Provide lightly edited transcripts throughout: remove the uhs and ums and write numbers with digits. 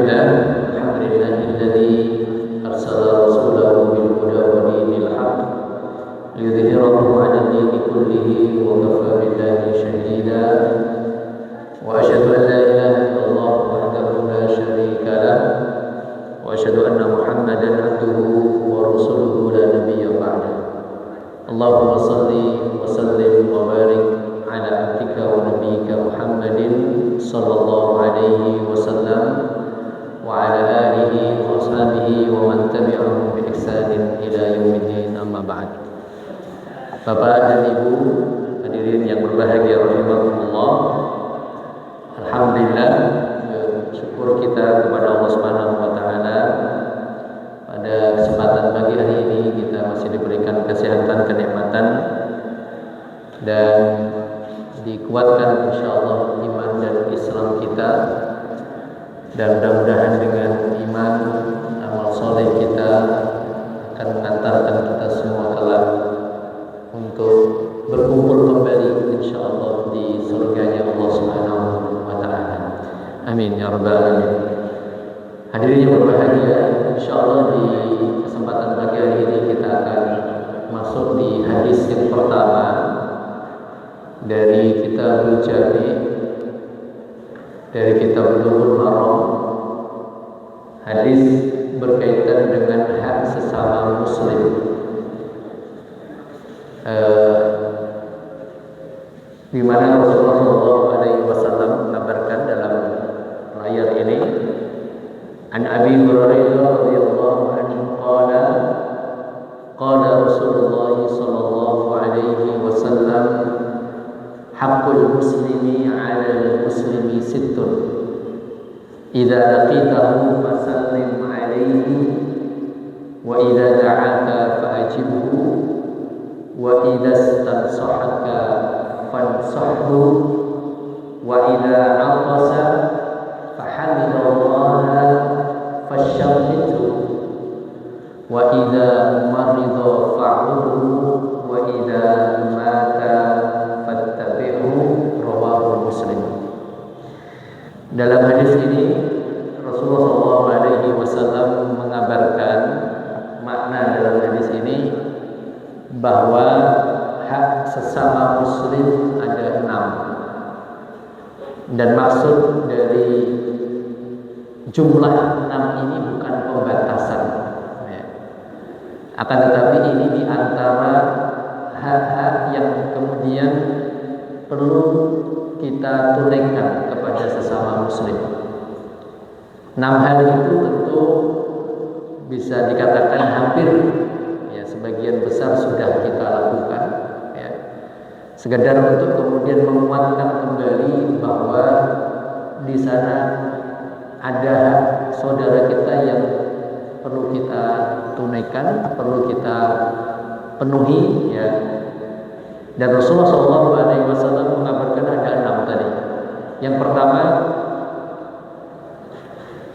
Alhamdulillahilladzi arsala rasulahu bil huda wa dinil haqq liyudhhirahu 'ala dini kullihi wa kafa billahi shahida wa asyhadu an la ilaha illallah wahdahu la syarika lah wa asyhadu anna Muhammadan abduhu wa rasuluhu la nabiyya ba'da. Allahumma shalli wa sallim wa barik ala abdika wa nabiyyika Muhammadin sallallahu alaihi wasallam wa ala alihi wa ashabihi wa man tabi'ahum bi ihsanin ila yaumiddin, amma ba'd. Bapak dan Ibu hadirin yang berbahagia rahimakumullah, alhamdulillah, syukur kita kepada Allah Subhanahu wa taala, pada kesempatan pagi hari ini kita masih diberikan kesehatan, kenikmatan, dan dikuatkan insyaallah iman dan Islam kita, dan mudah-mudahan dengan iman amal soleh kita akan mengantarkan kita semua kelak untuk berkumpul kembali insyaallah di surganya Allah Subhanahu wa taala. Amin ya rabbal alamin. Hadirin yang berbahagia, insyaallah di kesempatan pagi hari ini kita akan masuk di hadis yang pertama dari Kitabul Jami', dari Kitab Bulughul Maram. Hadis berkaitan dengan hak sesama muslim. Di mana Rasulullah SAW mengabarkan dalam layar ini, an Abi Hurairah radhiyallahu anhu qala qala Rasulullah sallallahu alaihi wasallam haqqul muslimi 'alal muslimi sittun idza laqitahu fasallim 'alaihi wa idza da'aka fa'ajibhu wa idza istansahaka fansahhu wa idza 'atasa fahamidallaha fashammithu wa idza marida fa'udhu wa idza mata rawahu Muslim. Dalam hadis ini Rasulullah SAW mengabarkan makna dalam hadis ini bahwa hak sesama muslim ada 6, dan maksud dari jumlah 6 ini bukan pembatasan, akan tetapi ini diantara hak-hak yang kemudian perlu kita tunaikan kepada sesama muslim. 6 hal itu tentu bisa dikatakan hampir, ya, sebagian besar sudah kita lakukan, ya. Sekedar untuk kemudian menguatkan kembali bahwa di sana ada hak saudara kita yang perlu kita tunaikan, perlu kita penuhi, ya. Dan Rasulullah SAW mengabarkan ada 6 tadi. Yang pertama,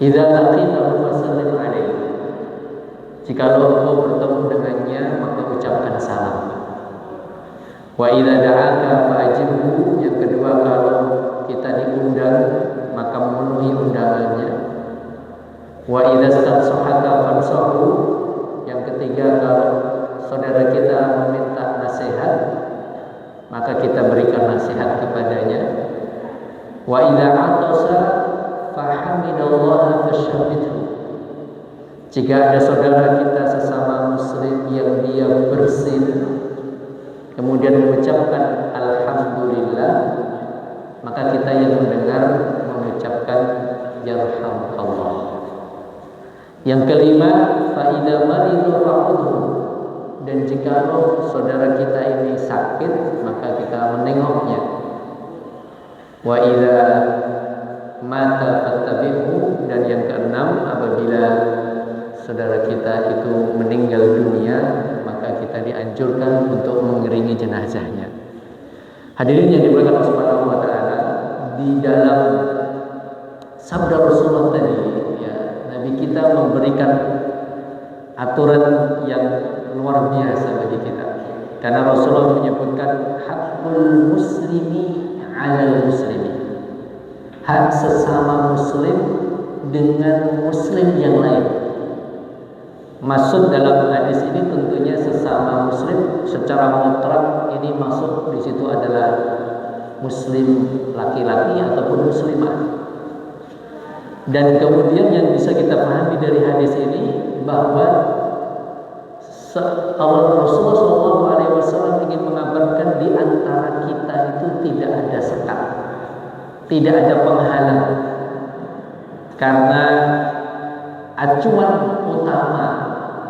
idza laqitahu fasallim alaihi. Jikalau engkau bertemu dengannya, maka ucapkan salam. Wa idza da'aka fa'ajibhu. Yang kedua, kalau kita diundang, maka memenuhi undangannya. Wa idza istansahaka fansahu. Yang ketiga, kalau saudara kita meminta nasihat, maka kita berikan nasihat kepadanya. Wa idza 'atasa fahamidallaha fashammithu. Jika ada saudara kita sesama muslim yang dia bersin, kemudian mengucapkan alhamdulillah, maka kita yang mendengar mengucapkan yarhamkallah. Yang kelima, fa idza marida fa'udhu. Dan jika saudara kita ini sakit, maka kita menengoknya. Wa idza mata fattabi'hu. Dan yang keenam, apabila saudara kita itu meninggal dunia, maka kita dianjurkan untuk mengiringi jenazahnya. Hadirin yang dimuliakan Allah Subhanahu wa taala, di dalam sabda Rasulullah tadi, ya, Nabi kita memberikan aturan yang luar biasa bagi kita. Karena Rasulullah menyebutkan hakul muslimi 'alal muslimi. Hak sesama muslim dengan muslim yang lain. Maksud dalam hadis ini tentunya sesama muslim secara mutlak, ini masuk di situ adalah muslim laki-laki ataupun muslimah. Dan kemudian yang bisa kita pahami dari hadis ini bahwa Rasulullah SAW ingin mengabarkan di antara kita itu tidak ada sekat, tidak ada penghalang, karena acuan utama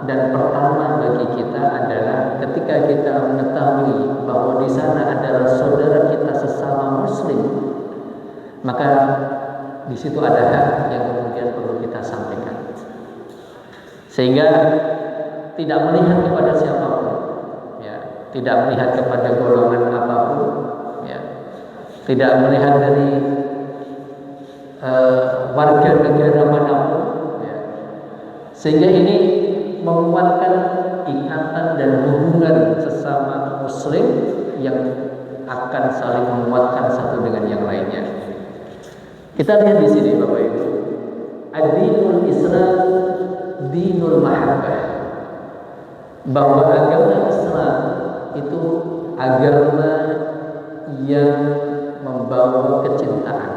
dan pertama bagi kita adalah ketika kita mengetahui bahwa di sana adalah saudara kita sesama muslim, maka di situ ada hak yang kemudian perlu kita sampaikan, sehingga tidak melihat kepada siapapun, ya, tidak melihat kepada golongan apapun, ya, tidak melihat dari warga negara manapun, ya. Sehingga ini menguatkan ikatan dan hubungan sesama muslim yang akan saling menguatkan satu dengan yang lainnya. Kita lihat di sini Bapak Ibu, ad-dinul Islam dinul mahabbah, bahwa agama Islam itu agama yang membawa kecintaan,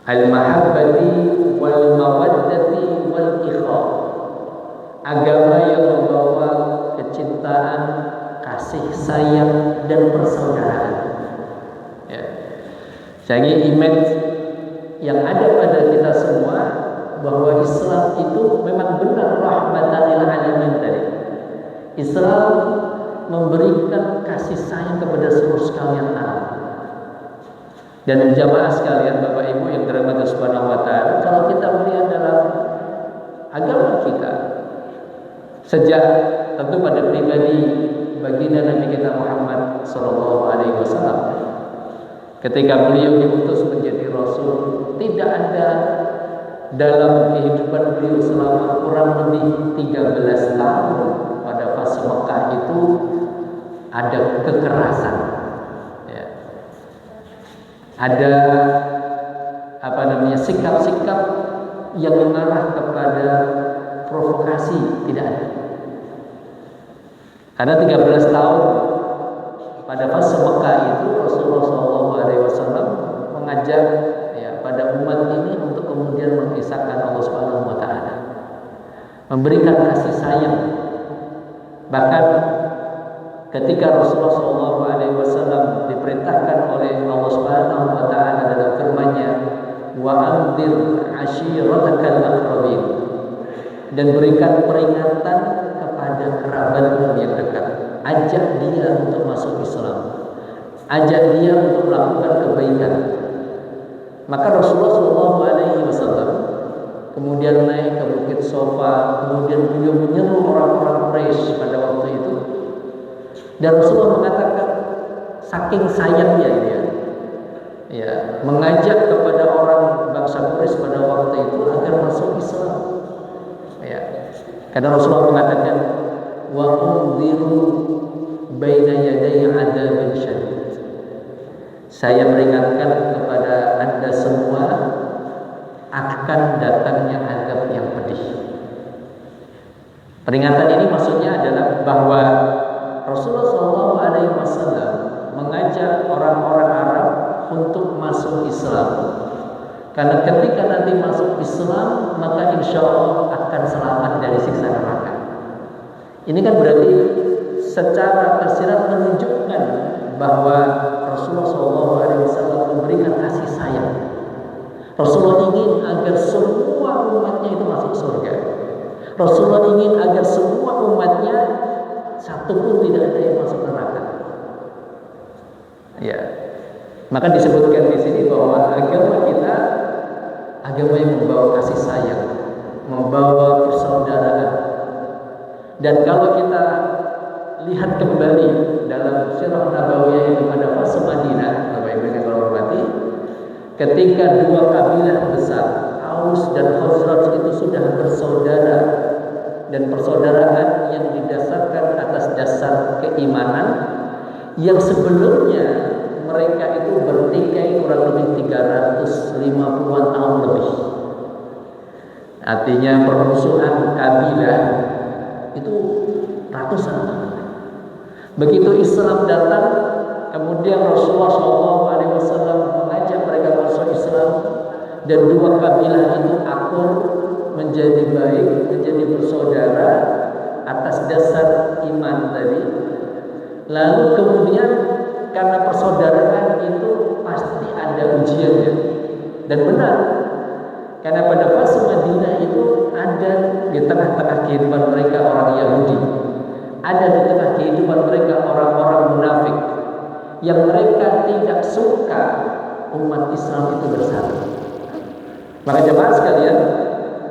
al-mahabbati wal mawaddati wal ikhwa, agama yang membawa kecintaan, kasih sayang dan persaudaraan. Ya. Jadi image yang ada pada kita semua bahwa Islam itu memang benar rahmatan lil alamin tadi. Islam memberikan kasih sayang kepada seluruh sekalian alam. Dan jamaah sekalian, Bapak Ibu yang dirahmati Subhanahu wa taala, kalau kita melihat dalam agama kita, sejak tentu pada pribadi baginda Nabi kita Muhammad sallallahu alaihi wasallam, ketika beliau diutus menjadi rasul, tidak ada dalam kehidupan beliau selama kurang lebih 13 tahun pada fase Mekah itu ada kekerasan, ya. Ada sikap-sikap yang mengarah kepada provokasi, tidak ada. Karena 13 tahun pada fase Mekah itu Rasulullah SAW mengajak pada umat ini untuk kemudian mengisahkan Allah Subhanahu wa taala, memberikan kasih sayang. Bahkan ketika Rasulullah SAW diperintahkan oleh Allah Subhanahu wa taala dalam firman-Nya, wa anzir ashiratakal aqrabin, dan berikan peringatan kepada kerabatmu yang dekat, ajak dia untuk masuk Islam, ajak dia untuk melakukan kebaikan. Maka Rasulullah SAW kemudian naik ke Bukit Sofa, kemudian beliau menyeru orang-orang Quraisy pada waktu itu, dan Rasulullah mengatakan saking sayangnya dia, ya, mengajak kepada orang bangsa Quraisy pada waktu itu agar masuk Islam, ya. Karena Rasulullah mengatakan wa unziru baina yaday adzabin syadid, saya peringatkan kepada Anda semua akan datangnya azab yang pedih. Peringatan ini maksudnya adalah bahwa Rasulullah SAW mengajak orang-orang Arab untuk masuk Islam. Karena ketika nanti masuk Islam, maka insya Allah akan selamat dari siksa neraka. Ini kan berarti secara tersirat menunjukkan bahwa Rasulullah SAW memberikan kasih sayang. Rasulullah ingin agar semua umatnya itu masuk surga. Rasulullah ingin agar semua umatnya satu pun tidak ada yang masuk neraka. Ya, maka disebutkan di sini bahwa agama kita agama yang membawa kasih sayang, membawa persaudaraan. Dan kalau kita lihat kembali dalam sirah nabawiyah itu pada fase Madinah, Bapak Ibu yang kalau hormati, ketika dua kabilah besar Aus dan Khazraj itu sudah bersaudara, dan persaudaraan yang didasarkan atas dasar keimanan yang sebelumnya mereka itu bertikai kurang lebih 350-an tahun lebih. Artinya permusuhan kabilah itu ratusan tahun. Begitu Islam datang, kemudian Rasulullah SAW mengajak mereka masuk Islam, dan dua kabilah itu akur, menjadi baik, menjadi bersaudara atas dasar iman tadi. Lalu kemudian karena persaudaraan itu pasti ada ujiannya, dan benar, karena pada fase Madinah itu ada di tengah-tengah kehidupan mereka orang Yahudi, ada di tengah kehidupan mereka orang-orang munafik yang mereka tidak suka umat Islam itu bersatu. Maka jemaah sekalian,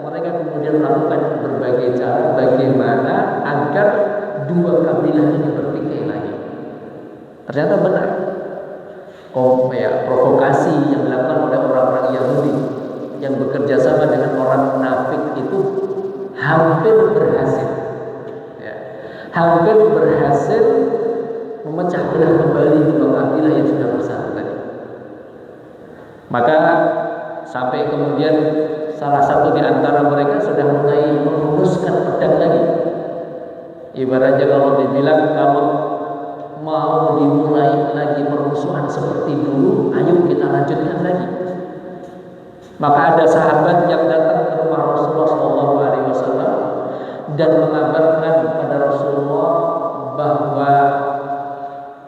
mereka kemudian melakukan berbagai cara bagaimana agar dua kabilah ini bertikai lagi. Ternyata benar. Provokasi yang dilakukan oleh orang-orang Yahudi yang bekerja sama dengan orang munafik itu hampir berhasil. Hampir berhasil memecah belah kembali dua kabilah yang sudah bersatu tadi. Maka sampai kemudian salah satu di antara mereka sudah mulai menghunuskan pedang lagi. Ibaratnya kalau dibilang, kalau mau dimulai lagi permusuhan seperti dulu, ayo kita lanjutkan lagi. Maka ada sahabat yang datang ke rumah Rasulullah SAW dan mengabarkan kepada Rasulullah bahwa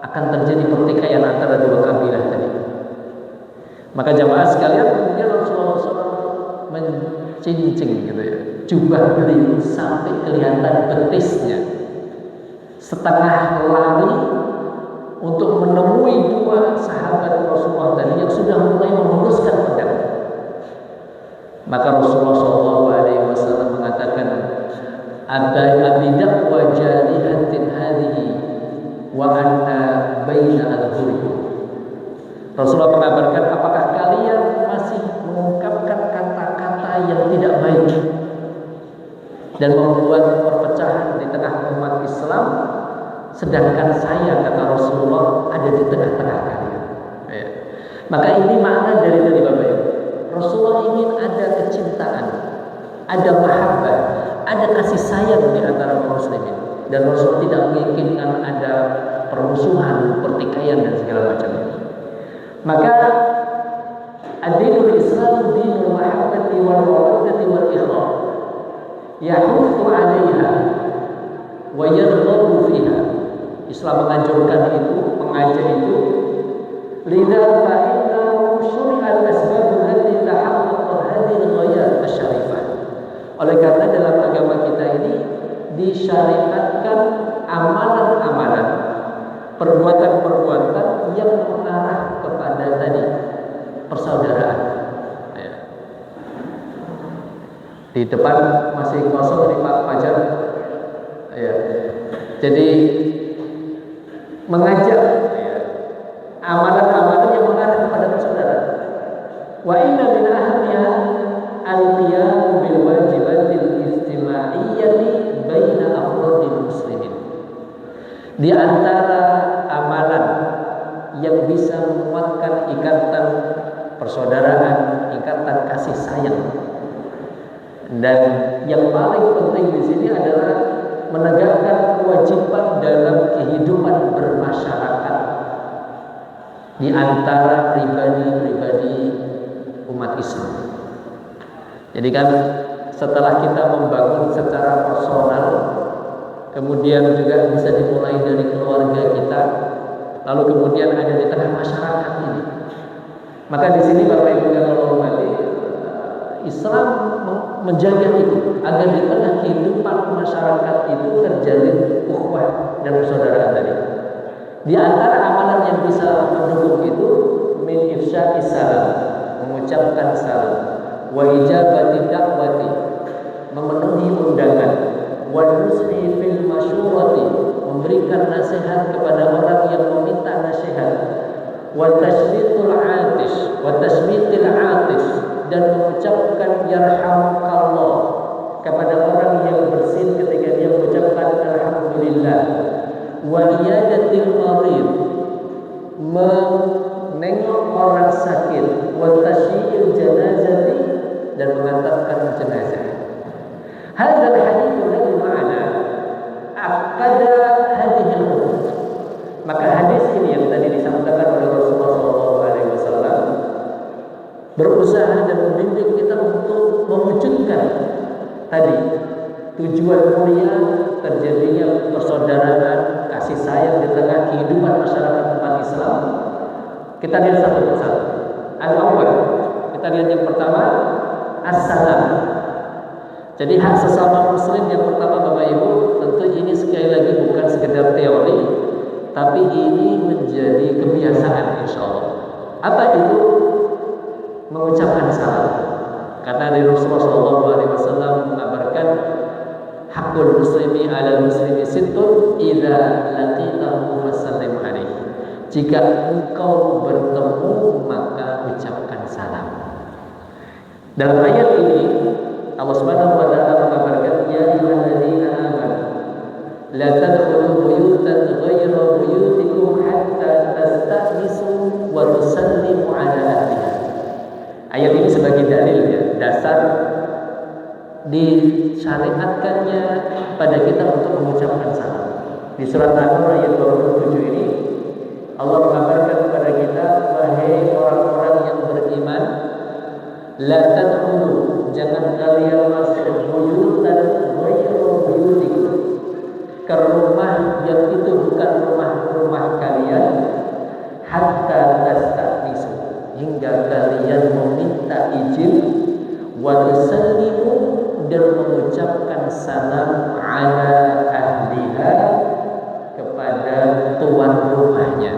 akan terjadi pertikaian antara dua kabilah tadi. Maka jamaah sekalian, kemudian Rasulullah SAW mencincing gitu ya, jubah beliau sampai kelihatan betisnya, setengah lari untuk menemui dua sahabat Rasulullah tadi yang sudah mulai menghunuskan pedang. Maka Rasulullah SAW mengatakan, abidak wajalihatin hadhihi wa anna baina al-hurri. Rasulullah mengabarkan, apakah kalian masih mengungkapkan kata-kata yang tidak baik dan membuat perpecahan di tengah umat Islam, sedangkan saya, kata Rasulullah, ada di tengah-tengah kalian. Maka ini makna dari Bapak Ibu. Rasulullah ingin ada kecintaan, ada mahabbah, ada kasih sayang di antara kaum muslimin, dan Rasul tidak menginginkan ada permusuhan, pertikaian dan segala macamnya. Maka ad-dinul Islam dinul mahabbati wal mawaddati wal ikhlas, yahuthu 'alaiha wa yarghabu fiha. Islam menganjurkan itu, mengajak itu. Lidza fa innahu syuri'al asbab allati tahaqqaqat hadhihi al-ghayat asy-syarifah. Oleh karena dalam agama kita ini disyariatkan amalan-amalan, perbuatan-perbuatan yang mengarah kepada tadi persaudaraan. Di depan masih kosong nih Pak Fajar. Jadi mengajak amalan-amalan yang mengarah kepada persaudaraan. Wa inna min ahliha al-qiyam bil wajibatil istima'iyyati baina afradil muslimin. Di antara amalan yang bisa menguatkan ikatan persaudaraan, ikatan kasih sayang, dan yang paling penting di sini adalah menegakkan kewajiban dalam kehidupan bermasyarakat di antara pribadi-pribadi umat Islam. Jadi kan setelah kita membangun secara personal, kemudian juga bisa dimulai dari keluarga kita, lalu kemudian ada di tengah masyarakat ini. Maka di sini Bapak Ibu yang Allah hormati, Islam menjaga itu agar di tengah kehidupan masyarakat itu terjalin ukhuwah dan persaudaraan tadi. Di antara amalan yang bisa mendukung itu min ifsya'is salam, mengucapkan salam, wa ijabati da'wati, memenuhi undangan, wa nusri fil masyurati, memberikan nasihat kepada orang yang meminta nasihat, wa tasmitul atis, wa tasmitil atis, dan mengucapkan yarhamukallah kepada orang yang bersin ketika dia mengucapkan alhamdulillah, wa iyadatil marid, menengok orang sakit, wa tasyi'il janazati, dan mengantarkan jenazah. Hadzal hadits lahu ma'na aqada hadhihi al-umur. Maka hadis ini yang tadi disampaikan oleh Rasulullah SAW berusaha dan membimbing kita untuk mewujudkan tadi tujuan mulia terjadinya persaudaraan, kasih sayang di tengah kehidupan masyarakat umat Islam. Kita lihat satu persatu. Al-awwal, kita lihat yang pertama, as-salam. Jadi hak sesama muslim yang pertama Bapak Ibu, tentu ini sekali lagi bukan sekedar teori, tapi ini menjadi kebiasaan insyaallah. Apa itu? Mengucapkan salam. Karena dari Rasulullah SAW mengabarkan hakul muslimi ala muslimi sittun idza laqitahu fasallim alaihi. Jika engkau bertemu maka ucapkan salam. Dalam ayat ini Allah Subhanahu wa taala mengabarkan ya ayyuhalladzina amanu la tadkhulu buyutan ghayra buyutikum hatta tasta'nisu wa tusallimu ala ahliha. Ayat ini sebagai dalil ya, dasar disyariatkannya pada kita untuk mengucapkan salam. Di surat An-Nur ayat 27 ini Allah mengabarkan kepada kita, wahai orang-orang yang beriman, la tadkhulu, jangan kalian masuk buyutan ghayra buyutikum, ke rumah yang itu bukan rumah kalian, hatta tasta'nisu, hingga kalian meminta izin, wa tusallimu, dan mengucapkan salam ala ahliha, kepada tuan rumahnya.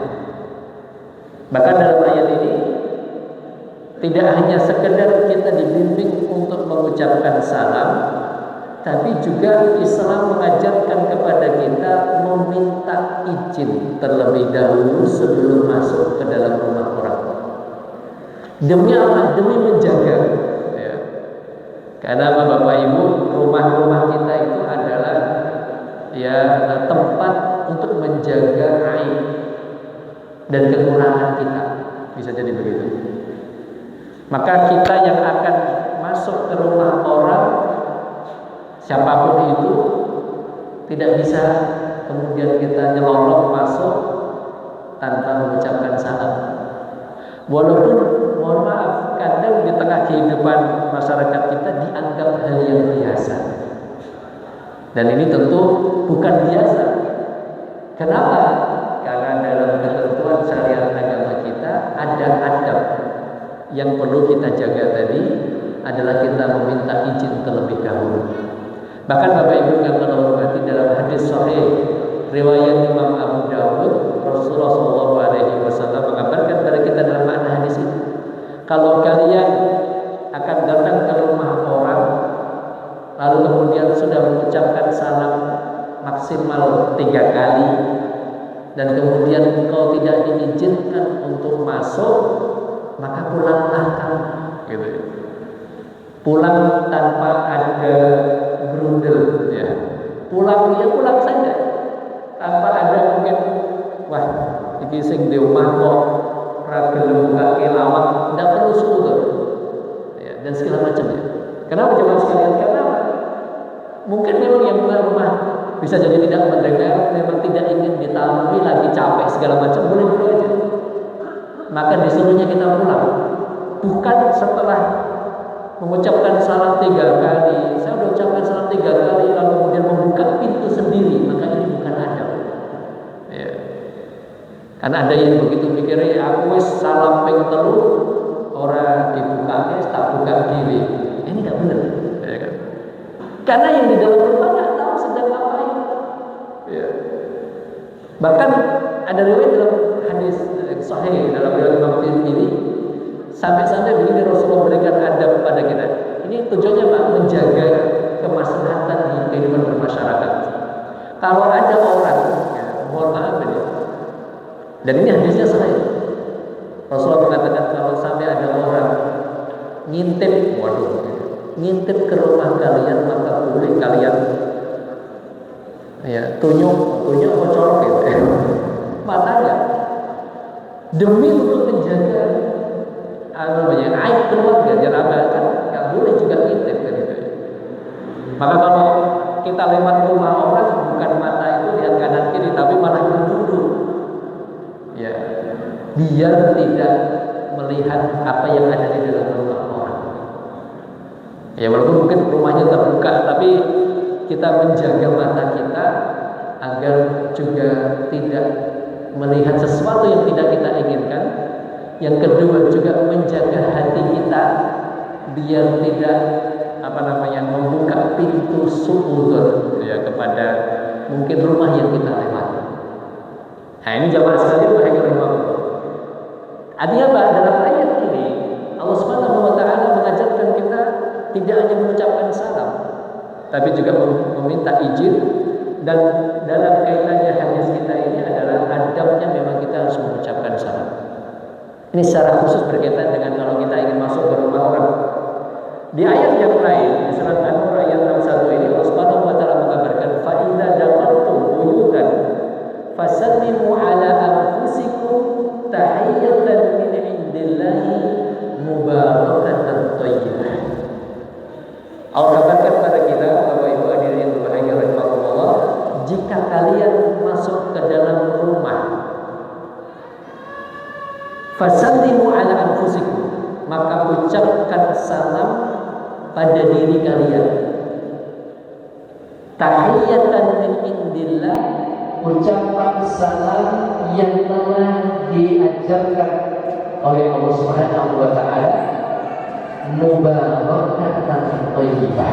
Bahkan dalam ayat ini tidak hanya sekedar kita dibimbing untuk mengucapkan salam, tapi juga Islam mengajarkan kepada kita meminta izin terlebih dahulu sebelum masuk ke dalam rumah orang. Demi apa? Demi menjaga ya. Karena Bapak Ibu, rumah-rumah kita itu adalah ya tempat untuk menjaga aib dan kekurangan kita, bisa jadi begitu. Maka kita yang akan masuk ke rumah orang, siapapun itu, tidak bisa kemudian kita nyelonong masuk tanpa mengucapkan salam. Walaupun mohon maaf, kadang di tengah kehidupan masyarakat kita dianggap hal yang biasa. Dan ini tentu bukan biasa. Kenapa? Karena dalam ketentuan syariat agama kita ada adab yang perlu kita jaga tadi, adalah kita meminta izin terlebih dahulu. Bahkan Bapak Ibu yang menghormati, dalam hadis sahih riwayat Imam Abu Dawud, Rasulullah SAW mengabarkan kepada kita dalam makna hadis ini, kalau kalian akan datang ke rumah orang, lalu kemudian sudah mengucapkan salam maksimal 3 kali, dan kemudian engkau tidak diizinkan untuk masuk, maka pulanglah kamu, gitu ya. Pulang tanpa ada berundel, ya. Pulang saja, tanpa ada mungkin, wah, iki sing di omah kok ra gelem buka kelawat, ndak perlu suudzon, ya, dan segala macamnya. Kenapa jemaah sekalian? Karena mungkin memang yang punya rumah bisa jadi tidak mendengar, memang tidak ingin ditamui, lagi capek segala macam, boleh aja. Maka disuruhnya kita pulang, bukan setelah mengucapkan salam 3 kali. Saya sudah ucapkan salam 3 kali lalu kemudian membuka pintu sendiri, maka ini bukan adab. Ya. Karena ada yang begitu pikirnya, aku wis salam ping 3 ora dibukake, tak buka dhewe. Ini enggak benar, ya kan? Karena yang di dalam rumah enggak tahu sedang ngapain. Ya. Bahkan ada riwayat dalam hadis sahih dalam riwayat Imam Tirmidzi, sampai-sampai begini Rasulullah berikan adab kepada kita. Ini tujuannya Pak, menjaga kemaslahatan di kehidupan bermasyarakat. Kalau ada orang, ya, mohon maaf ini, dan ini hadisnya sahih. Rasulullah mengatakan kalau sampai ada orang ngintip, ngintip ke rumah kalian, maka boleh kalian ya tunyuk apa colok gitu, matanya. demi untuk menjaga aib keluarga. Jangan kan nggak boleh juga intip kan itu. Maka kalau kita lewat rumah orang, bukan mata itu lihat kanan kiri, tapi malah menduduk, ya, biar tidak melihat apa yang ada di dalam rumah orang. Ya walaupun mungkin rumahnya terbuka, tapi kita menjaga mata kita agar juga tidak melihat sesuatu yang tidak kita inginkan. Yang kedua juga menjaga hati kita biar tidak membuka pintu suudzon ya kepada mungkin rumah yang kita lewati. Nah ini jamaah sekalian rahimahullah. Artinya apa? Dalam ayat ini Allah Subhanahu wa taala mengajarkan kita tidak hanya mengucapkan salam, tapi juga meminta izin. Dan dalam kaitannya hadis kita ini adalah adabnya memang kita harus mengucapkan salam. Ini secara khusus berkaitan dengan kalau kita ingin masuk ke rumah orang. Di ayat yang lain, di surat An-Nur ayat 61 ini Allah Subhanahu wa taala mengabarkan fa idza dakhaltum buyutan fasallimu ala anfusikum tahiyatan min indillahi mubarakatan thayyibah. Allah kabarkan kepada kita, Bapak Ibu hadirin yang berbahagia rahimakumullah, jika kalian masuk ke dalam rumah, fasallimu ala anfusikum, maka ucapkan salam pada diri kalian. Tahiyatan min indillah, ucapan salam yang telah diajarkan oleh Allah Subhanahu wa taala, mubarakatan thayyibah,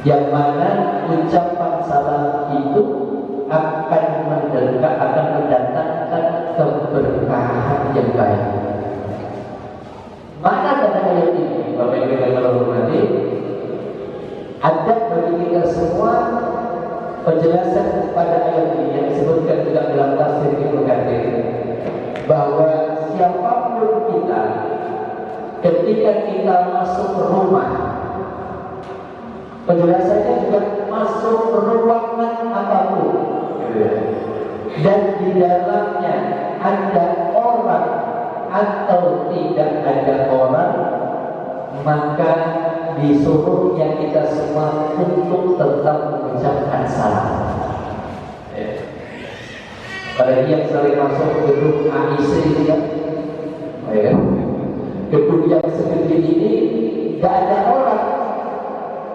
yang mana ucapan salam itu akan mendatangkan keberkahan yang baik. Maka pada ayat ini, Bapak Ibu yang hormati, ada bagi kita semua penjelasan pada ayat ini yang disebutkan juga dalam tafsir Ibnu Katsir, bahwa siapapun kita, ketika kita masuk rumah, penjelasannya juga masuk ruangan apapun, dan di dalamnya ada orang atau tidak ada orang, maka disuruhnya kita semua untuk tetap mengucapkan salam. Apalagi yang sering masuk gedung AIC ya, gedung yang segede ini gak ada orang.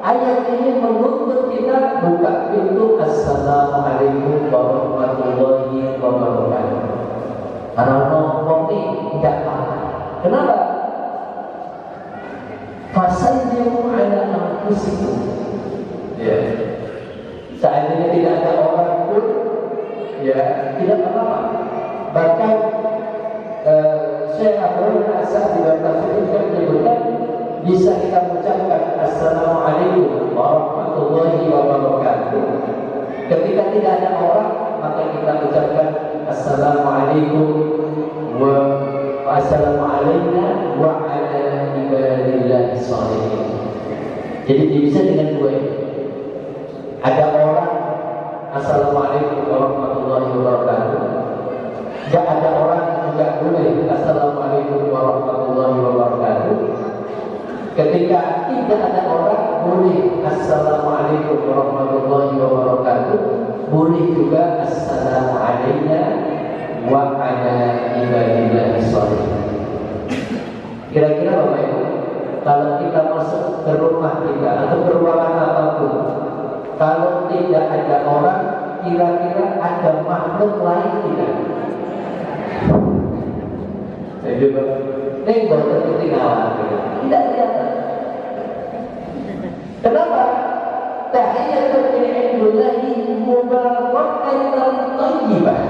Ayat ini menuntut kita buka pintu, assalamualaikum warahmatullahi wabarakatuh. Karena ngomong ini tidak apa. Kenapa? Fasallimu ala anfusikum. Ya. Seandainya tidak ada orang pun, ya tidak apa-apa. Bahkan Syekh Abdul Hasan di dalam tafsir juga menyebutkan bisa kita mengucapkan assalamualaikum warahmatullahi wabarakatuh. Ketika tidak ada orang, maka kita ucapkan assalamualaikum wa assalamualaikum wa ala ibadillahi sholihin. Jadi bisa dengan dua ini. Ada orang assalamualaikum warahmatullahi wabarakatuh. Tidak ada orang juga boleh assalamualaikum warahmatullahi wabarakatuh. Ketika tidak ada orang, boleh assalamualaikum warahmatullahi wabarakatuh. Boleh juga assalamualaikum wa ala ibadillahi sholihin. Kira-kira Bapak Ibu, kalau kita masuk ke rumah kita atau ke ruangan apapun, kalau tidak ada orang, kira-kira ada makhluk lain tidak? Saya juga tengok ketinggalan, tidak kelihatan. Kenapa? Tahiyatun min indillahi mubarakatan thayyibah.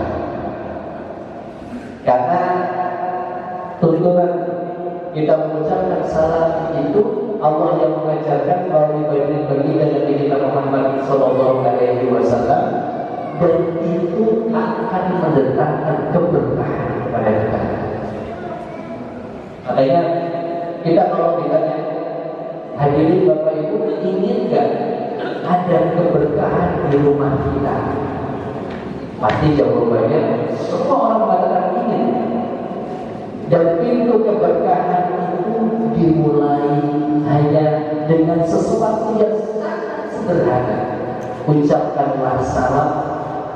Karena tuntunan kita mengucapkan salam itu Allah yang mengajarkan melalui baginda Nabi kita Muhammad sallallahu alaihi wasallam, dan itu akan mendatangkan keberkahan kepada kita. Makanya kita kalau ditanya, hadirin Bapak Ibu, inginkan ada keberkahan di rumah kita? Pasti jawabannya semua orang mengatakan ingin. sesuatu yang sangat sederhana. Ucapkanlah salam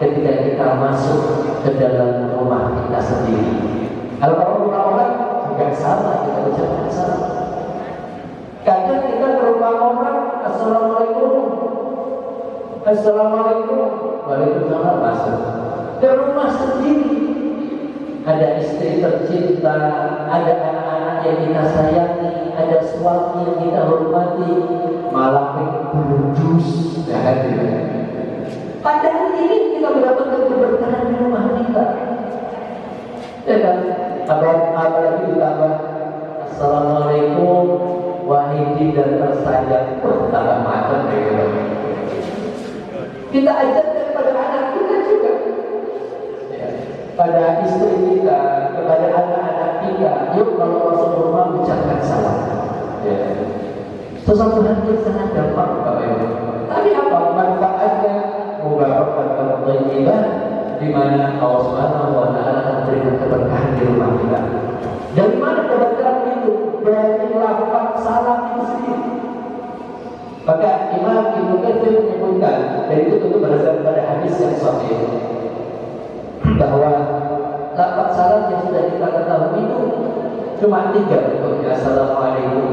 ketika kita masuk ke dalam rumah kita sendiri. Kalau orang juga sama, kita ucapkan salam. Kadang kita ke rumah orang, assalamualaikum, assalamualaikum, waalaikumsalam, masuk. Ke rumah sendiri, ada istri tercinta, ada anak-anak yang kita sayangi, ada suami yang kita hormati, malah berjus, ya kan? Padahal ini kita mendapatkan keberkahan di rumah kita. Ya kan? Apalagi ditambah assalamualaikum wahidi dan tersayang, tambah macam gitu. Kita ajarkan kepada anak kita juga, ya, pada istri kita, kepada anak-anak kita. Yuk kalau masuk rumah ucapkan salam. Ya. Sesuatu hal yang sangat gampang, Bapak Ibu. Tapi apa manfaatnya? Mubarakatan thayyibah, di mana Allah Subhanahu wa taala memberikan keberkahan di rumah kita. Dari mana keberkahan itu? Dari lafaz salam itu sendiri. Maka Imam Ibnu Katsir menyebutkan, dan itu tentu berdasarkan pada hadis yang sahih, bahwa lafaz salam yang sudah kita ketahui itu cuma 3 bentuknya. Assalamualaikum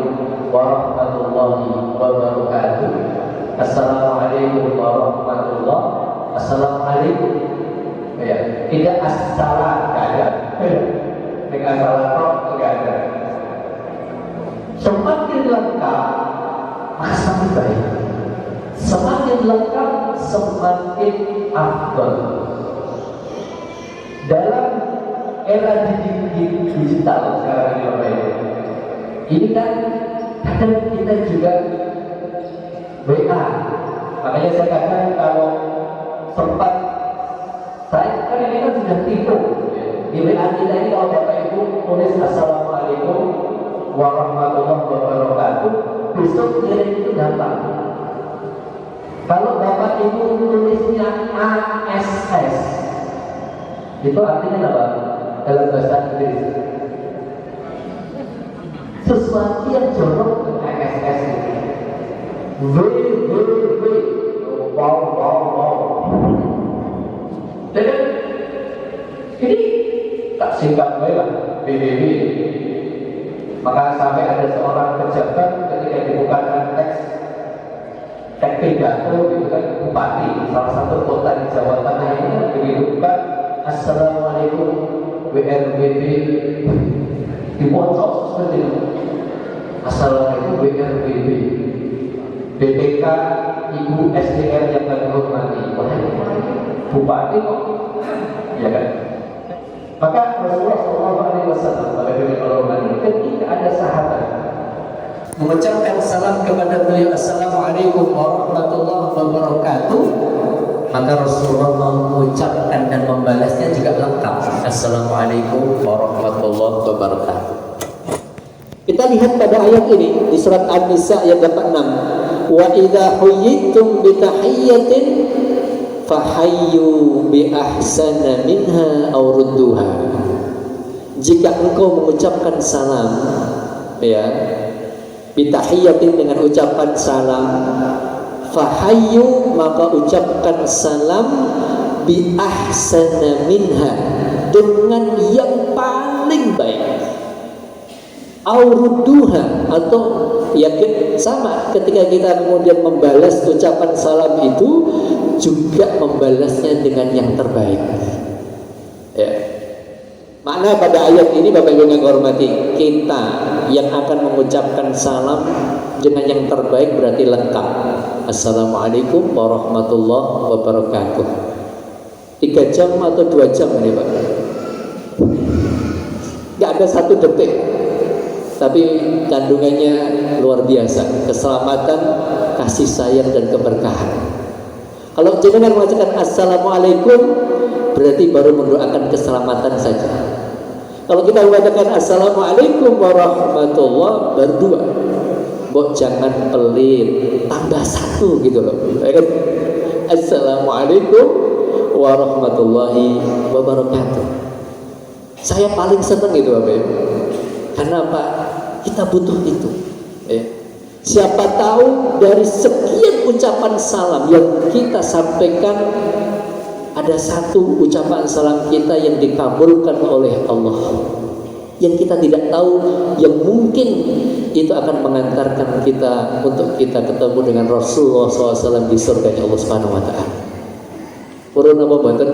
warahmatullahi wabarakatuh, assalamualaikum warahmatullah, assalamualaikum. Ya, tidak assalam, tidak ada. Dengan salam tidak ada. Semakin lengkap, maka semakin baik. Semakin lengkap, semakin afdal. Dalam era digital sekarang ini, Bapak Ibu, ini kan kadang kita juga WA. Makanya saya katakan kalau sempat, saya kan ini kan sudah tipu. Di WA kita ini kalau Bapak Ibu tulis assalamualaikum warahmatullahi wabarakatuh, besok kirim itu gampang. Kalau Bapak Ibu tulisnya ASS, itu artinya apa? Dalam bahasa Inggris, sesuatu yang jorok dengan ASS itu. Wow. Dan ini tak singkat lah, BBB. Maka sampai ada seorang pejabat ketika dibukakan teks pidato gitu kan, bupati salah satu kota di Jawa Tengah ini dibuka assalamualaikum WRBB, dipocok seperti itu. Assalamualaikum WRBB, BPK Ibu SDR yang kami hormati. Bupati kok, ya kan? Maka Rasulullah SAW ketika ada sahabat mengucapkan salam kepada beliau, assalamualaikum warahmatullahi wabarakatuh, maka Rasulullah mengucapkan dan membalasnya juga lengkap, assalamualaikum warahmatullahi wabarakatuh. Kita lihat pada ayat ini di surat An-Nisa ayat 86, wa idza huyyitum bi tahiyyatin fahayyu bi ahsana minha aw rudduha. Jika engkau mengucapkan salam, ya, bi tahiyyatin dengan ucapan salam, fahayyu maka ucapkan salam bi ahsana minha dengan yang paling baik, aw rudduha atau ya sama, ketika kita kemudian membalas ucapan salam itu juga membalasnya dengan yang terbaik. Ya. Makna pada ayat ini Bapak Ibu yang hormati, kita yang akan mengucapkan salam dengan yang terbaik berarti lengkap. Assalamualaikum warahmatullahi wabarakatuh. 3 jam atau 2 jam ini Pak? Gak ada 1 detik, tapi kandungannya luar biasa. Keselamatan, kasih sayang dan keberkahan. Kalau jenengan mengatakan assalamualaikum, berarti baru mendoakan keselamatan saja. Kalau kita mengatakan assalamualaikum warahmatullah, baru 2. Bok jangan pelit, tambah 1 gitu loh. Assalamualaikum warahmatullahi wabarakatuh. Saya paling senang itu Bapak Ibu. Karena apa? Kita butuh itu. Ya. Siapa tahu dari sekian ucapan salam yang kita sampaikan, ada satu ucapan salam kita yang dikabulkan oleh Allah, yang kita tidak tahu, yang mungkin itu akan mengantarkan kita untuk kita ketemu dengan Rasulullah SAW di surga Allah Subhanahu Wa Taala. Purun apa banten?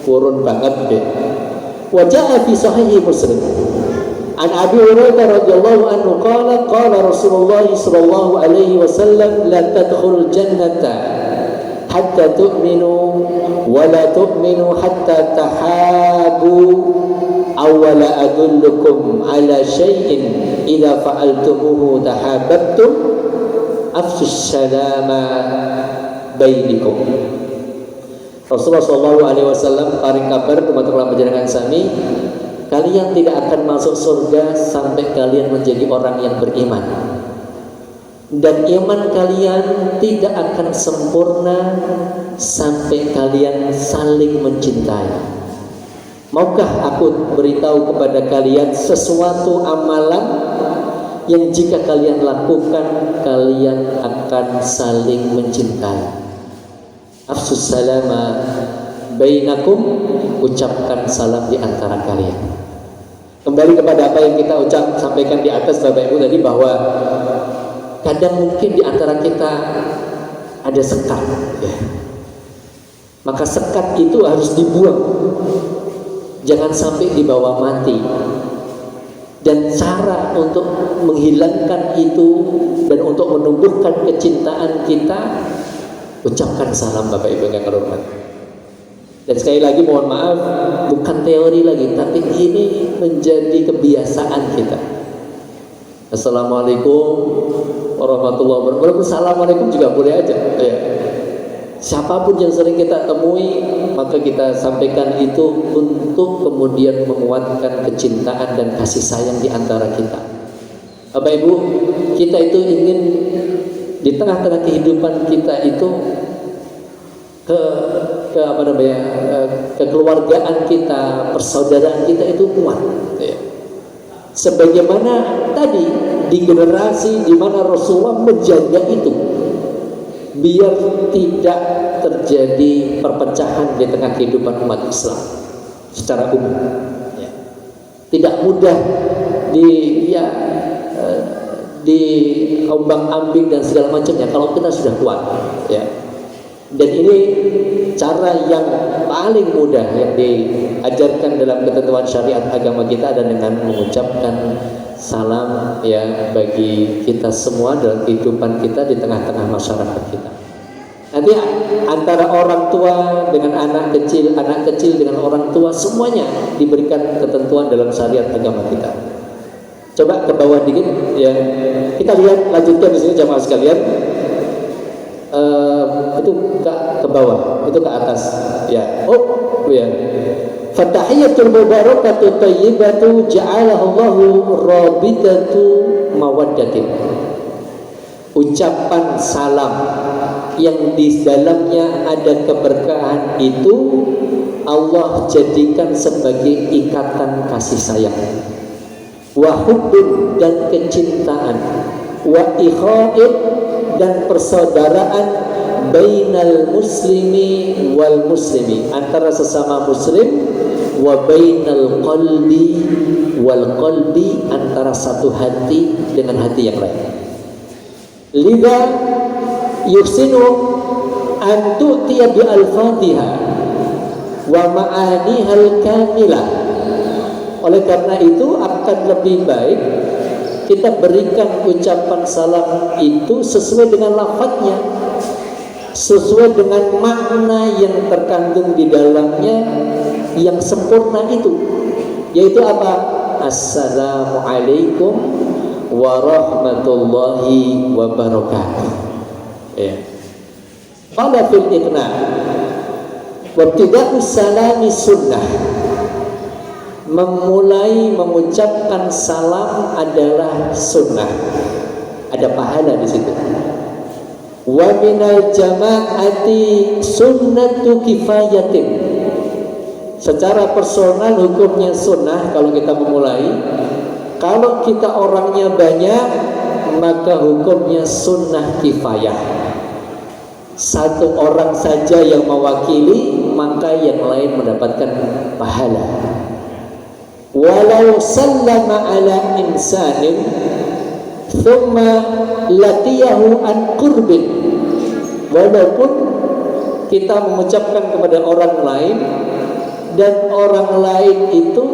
Purun banget deh. Wajah fi Sahih Muslim. An Abi Hurairah radhiyallahu anhu qala Rasulullah sallallahu alaihi wasallam la tadkhulul jannata hatta tu'minu wa la tu'minu hatta tahabu awala adullukum ala syai'in idza fa'altumuhu tahabbtum afshus salama bainakum. Rasulullah sallallahu alaihi wasallam paring kabar dumateng panjenengan sami, kalian tidak akan masuk surga sampai kalian menjadi orang yang beriman, dan iman kalian tidak akan sempurna sampai kalian saling mencintai. Maukah aku beritahu kepada kalian sesuatu amalan yang jika kalian lakukan kalian akan saling mencintai? Afsus salama bainakum, ucapkan salam di antara kalian. Kembali kepada apa yang kita sampaikan di atas Bapak Ibu tadi, bahwa kadang mungkin di antara kita ada sekat, ya. Maka sekat itu harus dibuang, jangan sampai dibawa mati. Dan cara untuk menghilangkan itu dan untuk menumbuhkan kecintaan kita, ucapkan salam Bapak Ibu yang hormat. Dan sekali lagi mohon maaf, bukan teori lagi, tapi ini menjadi kebiasaan kita. Assalamualaikum warahmatullahi wabarakatuh. Assalamualaikum juga boleh aja, ya. Siapapun yang sering kita temui, maka kita sampaikan itu untuk kemudian menguatkan kecintaan dan kasih sayang di antara kita. Bapak Ibu, kita itu ingin di tengah-tengah kehidupan kita itu kekeluargaan kita, persaudaraan kita itu kuat, ya. Sebagaimana tadi di generasi di mana Rasulullah menjaga itu, biar tidak terjadi perpecahan di tengah kehidupan umat Islam secara umum, ya. Tidak mudah di ombang-ambing dan segala macamnya kalau kita sudah kuat, ya. Dan ini cara yang paling mudah yang diajarkan dalam ketentuan syariat agama kita adalah dengan mengucapkan salam, ya, bagi kita semua dalam kehidupan kita di tengah-tengah masyarakat kita. Nanti antara orang tua dengan anak kecil dengan orang tua, semuanya diberikan ketentuan dalam syariat agama kita. Coba ke bawah dikit, ya. Kita lihat, lanjutkan di sini jamaah sekalian. Itu ke bawah, itu ke atas, ya. Oh, ya. Fatahiyatul mubarakatu thayyibatu ja'alahu Allahu rabitatu mawaddatin. Ucapan salam yang di dalamnya ada keberkahan itu Allah jadikan sebagai ikatan kasih sayang, wa hubbun dan kecintaan, wa ikhain dan persaudaraan, bainal muslimi wal muslimi, antara sesama muslim, wa bainal qalbi wal qalbi, antara satu hati dengan hati yang lain. Lidha yuhsinu an tu'tiya bi al-Fatihah wa ma'anihal kamilah. Oleh karena itu akan lebih baik kita berikan ucapan salam itu sesuai dengan lafadznya, sesuai dengan makna yang terkandung di dalamnya yang sempurna itu, yaitu apa? Assalamualaikum warahmatullahi wabarakatuh, ya. Qala fil iqna wa ibtida'us salami sunnah. Memulai mengucapkan salam adalah sunnah, ada pahala di situ. Wa minal jama'ati sunnatu kifayatin. Secara personal hukumnya sunnah kalau kita memulai. Kalau kita orangnya banyak, maka hukumnya sunnah kifayah. Satu orang saja yang mewakili, maka yang lain mendapatkan pahala. Walau sallama ala insanin thumma laqiyahu an qurbin, walaupun kita mengucapkan kepada orang lain dan orang lain itu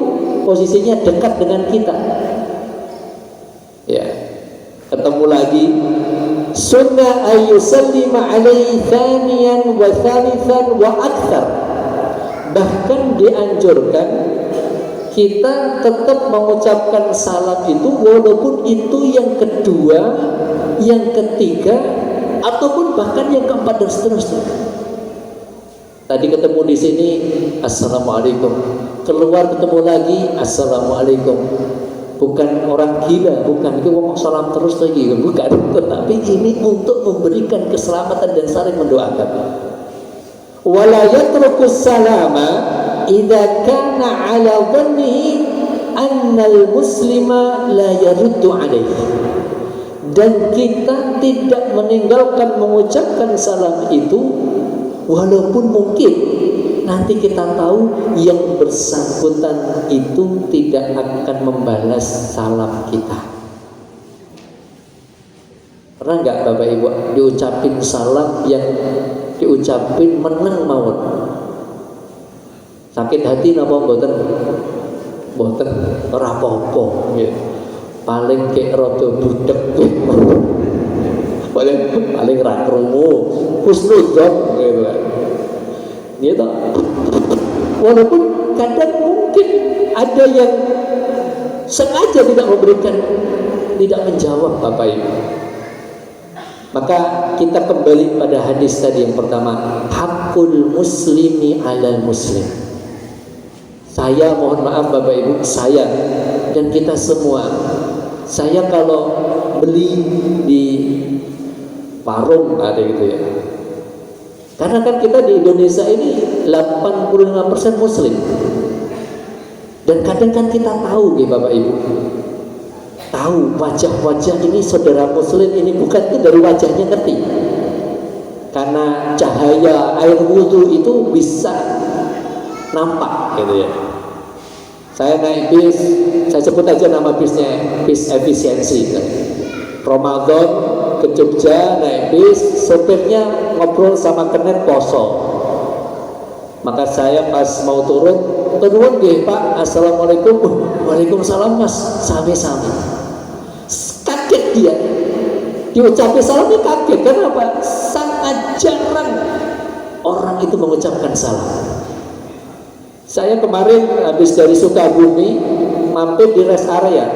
posisinya dekat dengan kita, ya, ketemu lagi, sunnah ayyusallima alaihi thaniyan wa thalithan wa akthar. Bahkan dianjurkan kita tetap mengucapkan salam itu walaupun itu yang kedua, yang ketiga, ataupun bahkan yang keempat dan seterusnya. Tadi ketemu di sini, assalamualaikum. Keluar ketemu lagi, assalamualaikum. Bukan orang gila, bukan itu ngomong salam terus lagi, bukan. Tetapi ini untuk memberikan keselamatan dan saling mendoakan. Wala yatrukus salama idza kana ala dhannihi annal muslima la yaruddu alaihi. Dan kita tidak meninggalkan mengucapkan salam itu walaupun mungkin nanti kita tahu yang bersangkutan itu tidak akan membalas salam kita. Pernah nggak Bapak Ibu diucapin salam yang diucapin meneng mawon? Sakit hati napa mboten? Mboten, ora apa-apa nggih. Paling kek rada budek paling ra krungu husnudzon gitu kan. Gitu. Walaupun kadang mungkin ada yang sengaja tidak memberikan, tidak menjawab Bapak Ibu. Maka kita kembali pada hadis tadi yang pertama, hakul muslimi alal muslim. Saya mohon maaf Bapak Ibu, saya dan kita semua, saya kalau beli di warung ada gitu ya. Karena kan kita di Indonesia ini 85% muslim. Dan kadang kan kita tahu gitu Bapak Ibu, tahu wajah-wajah ini saudara muslim ini bukan itu dari wajahnya ngerti. Karena cahaya air wudhu itu bisa nampak gitu ya. Saya naik bis, saya sebut aja nama bisnya, bis efisiensi. Ramadan ke Jogja naik bis, sopirnya ngobrol sama kenet poso. Maka saya pas mau turun nggih Pak, assalamualaikum. Waalaikumsalam Mas, sami-sami. Kaget dia, diucapin salamnya kaget. Kenapa? Sangat jarang orang itu mengucapkan salam. Saya kemarin habis dari Sukabumi mampir di rest area,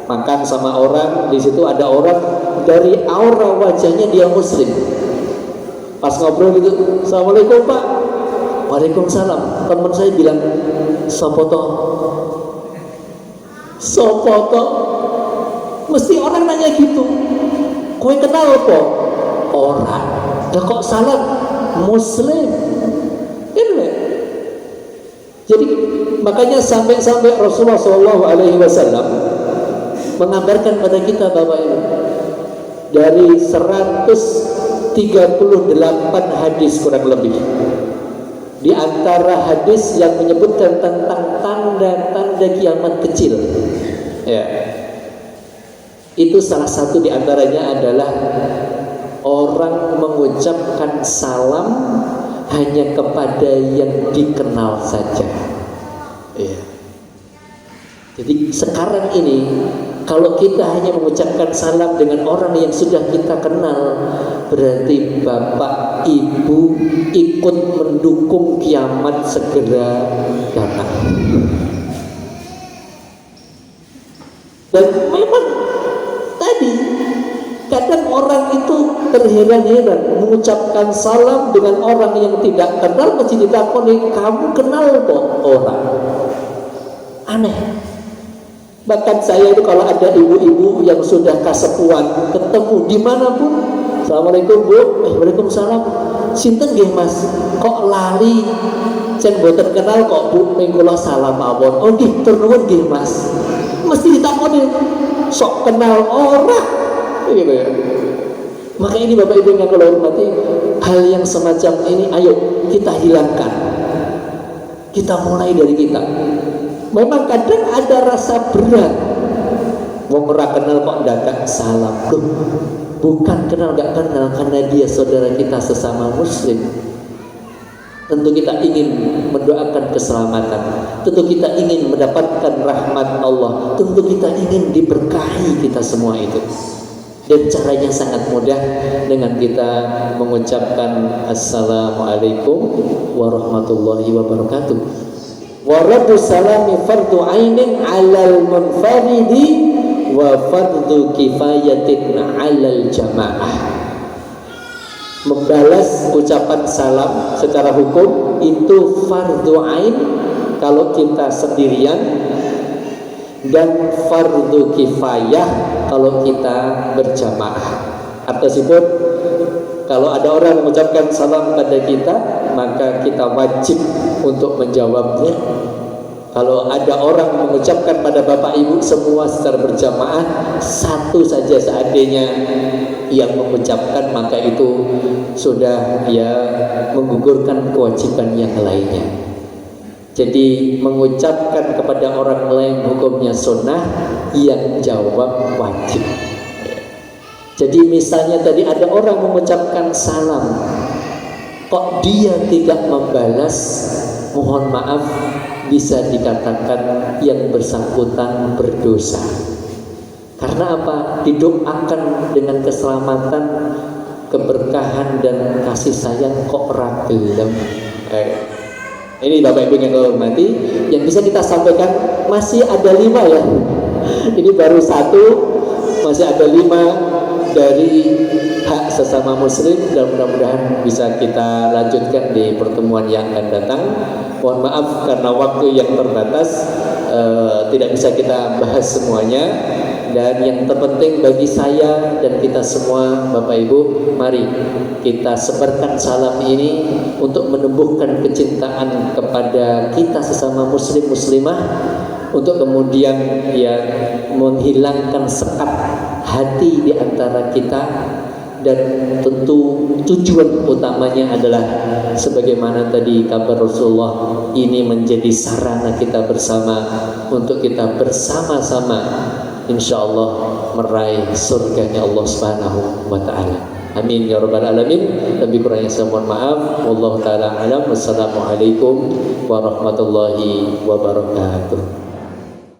makan sama orang. Di situ ada orang, dari aura wajahnya dia muslim. Pas ngobrol gitu, assalamualaikum Pak, waalaikumsalam. Teman saya bilang, sopoto. Mesti orang nanya gitu, kowe kenal apa? Orang. Lah kok salam muslim? Jadi makanya sampai Rasulullah SAW mengabarkan pada kita Bapak Ibu, dari 138 hadis kurang lebih, di antara hadis yang menyebutkan tentang tanda-tanda kiamat kecil, ya, itu salah satu di antaranya adalah orang mengucapkan salam hanya kepada yang dikenal saja. Ya. Jadi sekarang ini kalau kita hanya mengucapkan salam dengan orang yang sudah kita kenal, berarti Bapak Ibu ikut mendukung kiamat segera datang. Dan memang tadi kadang orang itu terheran-heran mengucapkan salam dengan orang yang tidak kenal, mesti ditakoni, kamu kenal kok orang? Aneh. Bahkan saya itu kalau ada ibu-ibu yang sudah kasepuan, ketemu dimanapun, assalamualaikum Bu, waalaikumsalam, sinten nggih Mas, kok lali, jen boten kenal kok Bu, ming kula salam mawon. Oh nggih, tur nuwun nggih Mas. mesti ditakoni sok kenal orang gitu ya. Maka ini Bapak Ibu yang kalau hormati, hal yang semacam ini ayo kita hilangkan. Kita mulai dari kita. Memang kadang ada rasa berat. Wong ora kenal kok ndadak salam. Loh, bukan kenal gak kenal karena dia saudara kita sesama muslim. Tentu kita ingin mendoakan keselamatan. Tentu kita ingin mendapatkan rahmat Allah. Tentu kita ingin diberkahi kita semua itu. Dan caranya sangat mudah dengan kita mengucapkan Assalamualaikum warahmatullahi wabarakatuh. Wa rabbus salami fardu ainin 'alal munfaridi wa fardu kifayatin 'alal jamaah. Membalas ucapan salam secara hukum itu fardu ain kalau kita sendirian, dan fardu kifayah kalau kita berjamaah. Atasipun kalau ada orang mengucapkan salam pada kita, maka kita wajib untuk menjawabnya. Kalau ada orang mengucapkan pada Bapak Ibu semua secara berjamaah, satu saja seandainya yang mengucapkan, maka itu sudah ya menggugurkan kewajiban yang lainnya. Jadi mengucapkan kepada orang lain hukumnya sunnah, yang jawab wajib. Jadi misalnya tadi ada orang mengucapkan salam, kok dia tidak membalas, mohon maaf, bisa dikatakan yang bersangkutan berdosa. Karena apa? Didoakan dengan keselamatan, keberkahan dan kasih sayang, kok ragilem. Ini Bapak Ibu yang hormati, yang bisa kita sampaikan masih ada 5 ya. Ini baru 1, masih ada 5 dari hak sesama muslim, dan mudah-mudahan bisa kita lanjutkan di pertemuan yang akan datang. Mohon maaf karena waktu yang terbatas, tidak bisa kita bahas semuanya. Dan yang terpenting bagi saya dan kita semua Bapak Ibu, mari kita sebarkan salam ini untuk menumbuhkan kecintaan kepada kita sesama muslim muslimah, untuk kemudian ya menghilangkan sekat hati di antara kita. Dan tentu tujuan utamanya adalah sebagaimana tadi kabar Rasulullah, ini menjadi sarana kita bersama untuk kita bersama-sama insyaallah meraih surganya Allah Subhanahu wa taala. Amin ya rabbal alamin. Lebih kurangnya saya mohon maaf. Wallahu taala alam. Wassalamualaikum warahmatullahi wabarakatuh.